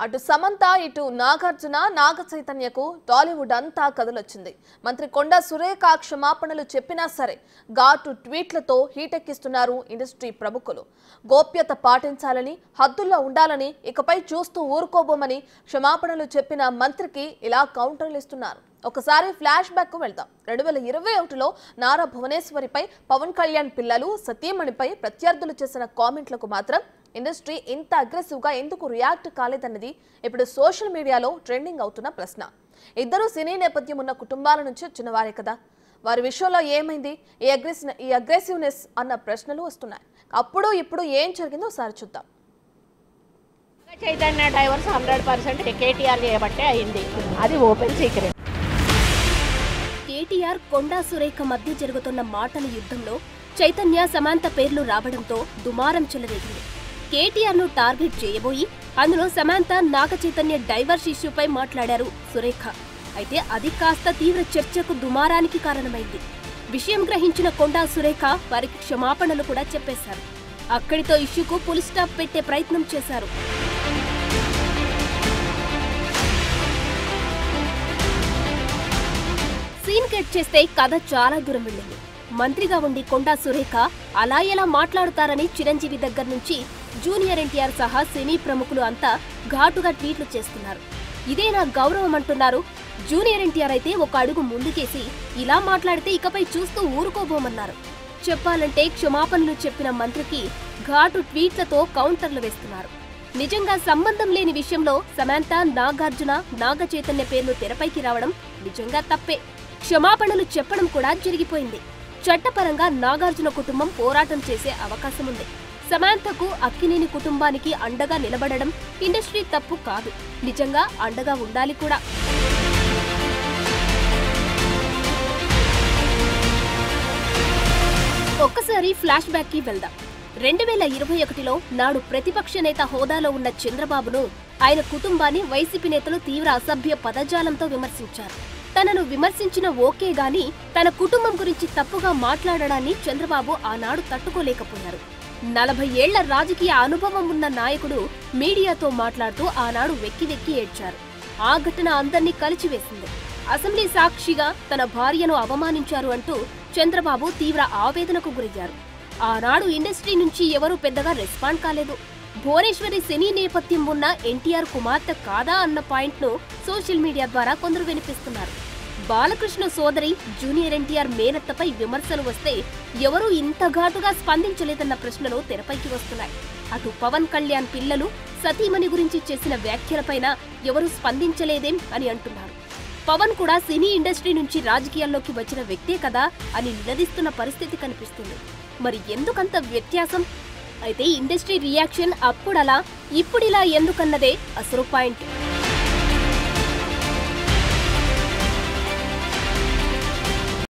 అటు సమంత ఇటు నాగార్జున నాగ చైతన్యకు టాలీవుడ్ అంతా కదలొచ్చింది. మంత్రి కొండా సురేఖ క్షమాపణలు చెప్పినా సరే ఘాటు ట్వీట్లతో హీటెక్కిస్తున్నారు ఇండస్ట్రీ ప్రముఖులు. గోప్యత పాటించాలని, హద్దుల్లో ఉండాలని, ఇకపై చూస్తూ ఊరుకోబోమని క్షమాపణలు చెప్పిన మంత్రికి ఇలా కౌంటర్లు ఇస్తున్నారు. ఒకసారి ఫ్లాష్ బ్యాక్ కు వెళ్దాం. 2021లో నారా భువనేశ్వరిపై పవన్ కళ్యాణ్ పిల్లలు సతీమణిపై ప్రత్యర్థులు చేసిన కామెంట్లకు మాత్రం ఇండస్ట్రీ ఇంత అగ్రెసివ్ గా ఎందుకు రియాక్ట్ కాలేదన్నది ఇప్పుడు సోషల్ మీడియాలో ట్రెండింగ్ అవుతున్న ప్రశ్న. ఇద్దరు సినీ నేపథ్యం ఉన్న కుటుంబాల నుంచి వచ్చిన వారే కదా, వారి విషయంలో ఏమైంది ఈ అగ్రెసివ్నెస్ అన్న ప్రశ్నలు వస్తున్నాయి. అప్పుడు ఇప్పుడు ఏం జరిగిందో ఒకసారి చూద్దాం. చైతన్య డైవర్స్ 100% కేటీఆర్ చేయబట్టే అయింది, అది ఓపెన్ సీక్రెట్. కేటీఆర్ కొండా సురేఖ మధ్య జరుగుతున్న మాటల యుద్ధంలో చైతన్య సమంత పేర్లు రావడంతో దుమారం చెలరేగింది. కేటీఆర్ ను టార్గెట్ చేయబోయి అందులో సమంత నాగ చైతన్య డైవర్స్ ఇష్యూపై మాట్లాడారు సురేఖ. అయితే అది కాస్త తీవ్ర చర్చకు దుమారానికి కారణమైంది. విషయం గ్రహించిన కొండా సురేఖ వారికి క్షమాపణలు కూడా చెప్పేశారు. అక్కడితో ఇష్యూకు ఫుల్ స్టాప్ పెట్టే ప్రయత్నం చేశారు. సీన్ కట్ చేస్తే కథ చాలా దూరం వెళ్ళింది. మంత్రిగా ఉండి కొండా సురేఖ అలా ఎలా మాట్లాడుతారని చిరంజీవి దగ్గర నుంచి జూనియర్ ఎన్టీఆర్ సహా సినీ ప్రముఖులు అంతా ఘాటుగా ట్వీట్లు చేస్తున్నారు. ఇదే నా గౌరవం అంటున్నారు. జూనియర్ ఎన్టీఆర్ అయితే ఒక అడుగు ముందుకేసి ఇలా మాట్లాడితే ఇకపై చూస్తూ ఊరుకోబోమన్నారు. చెప్పాలంటే క్షమాపణలు చెప్పిన మంత్రికి ఘాటు ట్వీట్లతో కౌంటర్లు వేస్తున్నారు. నిజంగా సంబంధం లేని విషయంలో సమంత, నాగార్జున, నాగ చైతన్య పేర్లు తెరపైకి రావడం నిజంగా తప్పే. క్షమాపణలు చెప్పడం కూడా జరిగిపోయింది. చట్టపరంగా నాగార్జున కుటుంబం పోరాటం చేసే అవకాశం ఉంది. సమంతకు, అక్కినేని కుటుంబానికి అండగా నిలబడడం ఇండస్ట్రీ తప్పు కాదు, నిజంగా అండగా ఉండాలి కూడా. ఒక్కసారి ఫ్లాష్ బ్యాక్ కి వెళ్దాం. 2021లో నాడు ప్రతిపక్ష నేత హోదాలో ఉన్న చంద్రబాబును, ఆయన కుటుంబాన్ని వైసీపీ నేతలు తీవ్ర అసభ్య పదజాలంతో విమర్శించారు. తనను విమర్శించిన ఓకే గాని తన కుటుంబం గురించి తప్పుగా మాట్లాడడాన్ని చంద్రబాబు ఆనాడు తట్టుకోలేకపోయారు. 40 ఏళ్ల రాజకీయ అనుభవం ఉన్న నాయకుడు మీడియాతో మాట్లాడుతూ ఆనాడు వెక్కి వెక్కి ఏడ్చారు. ఆ ఘటన అందర్నీ కలిచివేసింది. అసెంబ్లీ సాక్షిగా తన భార్యను అవమానించారు అంటూ చంద్రబాబు తీవ్ర ఆవేదనకు గురయ్యారు. ఆనాడు ఇండస్ట్రీ నుంచి ఎవరూ పెద్దగా రెస్పాండ్ కాలేదు. భువనేశ్వరి సినీ నేపథ్యం ఉన్న ఎన్టీఆర్ కుమార్తె కాదా అన్న పాయింట్ను సోషల్ మీడియా ద్వారా కొందరు వినిపిస్తున్నారు. బాలకృష్ణ సోదరి జూనియర్ ఎన్టీఆర్ మేనత్తపై విమర్శలు వస్తే ఎవరూ ఇంత ఘాటుగా స్పందించలేదన్న ప్రశ్నలు తెరపైకి వస్తున్నాయి. అటు పవన్ కళ్యాణ్ పిల్లలు సతీమణి గురించి చేసిన వ్యాఖ్యలపైన ఎవరూ స్పందించలేదేం అని అంటున్నారు. పవన్ కూడా సినీ ఇండస్ట్రీ నుంచి రాజకీయాల్లోకి వచ్చిన వ్యక్తే కదా అని నిలదీస్తున్న పరిస్థితి కనిపిస్తుంది. మరి ఎందుకంత వ్యత్యాసం? అయితే ఇండస్ట్రీ రియాక్షన్ అప్పుడలా ఇప్పుడిలా ఎందుకన్నదే అసలు పాయింట్.